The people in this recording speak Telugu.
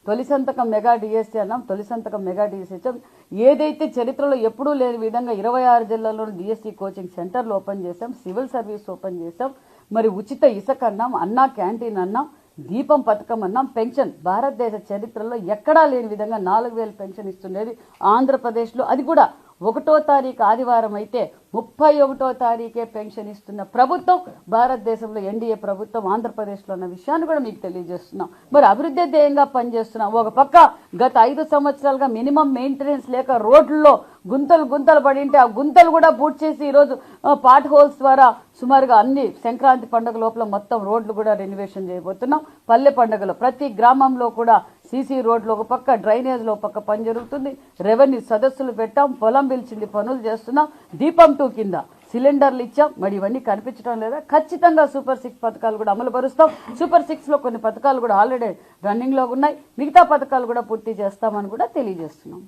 తొలి సంతకం మెగా డిఎస్సీ అన్నాం, తొలి సంతకం మెగా డిఎస్సీ ఇచ్చాం. ఏదైతే చరిత్రలో ఎప్పుడూ లేని విధంగా 26 జిల్లాల్లో డిఎస్సీ కోచింగ్ సెంటర్లు ఓపెన్ చేసాం, సివిల్ సర్వీస్ ఓపెన్ చేసాం, మరి ఉచిత ఇసుక అన్నాం, అన్నా క్యాంటీన్ అన్నాం, దీపం పథకం అన్నాం, పెన్షన్ భారతదేశ చరిత్రలో ఎక్కడా లేని విధంగా 4,000 పెన్షన్ ఇస్తుండేది ఆంధ్రప్రదేశ్లో. అది కూడా 1వ తారీఖు ఆదివారం అయితే 31వ తారీఖే పెన్షన్ ఇస్తున్న ప్రభుత్వం భారతదేశంలో ఎన్డీఏ ప్రభుత్వం ఆంధ్రప్రదేశ్లో ఉన్న విషయాన్ని కూడా మీకు తెలియజేస్తున్నాం. మరి అభివృద్ధి ధ్యేయంగా పనిచేస్తున్నాం. ఒక పక్క గత 5 సంవత్సరాలుగా మినిమం మెయింటెనెన్స్ లేక రోడ్లలో గుంతలు పడింటే ఆ గుంతలు కూడా పూర్తి చేసి ఈరోజు పాట్ హోల్స్ ద్వారా సుమారుగా అన్ని సంక్రాంతి పండుగ లోపల మొత్తం రోడ్లు కూడా రెనోవేషన్ చేయబోతున్నాం. పల్లె పండుగలో ప్రతి గ్రామంలో కూడా సీసీ రోడ్లు ఒక పక్క, డ్రైనేజ్లో ఒక పక్క పని జరుగుతుంది. రెవెన్యూ సదస్సులు పెట్టాం, పొలం పిలిచింది పనులు చేస్తున్నాం. దీపం 2 కింద సిలిండర్లు ఇచ్చాం. మరి ఇవన్నీ కనిపించడం లేదా? ఖచ్చితంగా సూపర్ 6 పథకాలు కూడా అమలు పరుస్తాం. సూపర్ 6లో కొన్ని పథకాలు కూడా ఆల్రెడీ రన్నింగ్లో ఉన్నాయి. మిగతా పథకాలు కూడా పూర్తి చేస్తామని కూడా తెలియజేస్తున్నాం.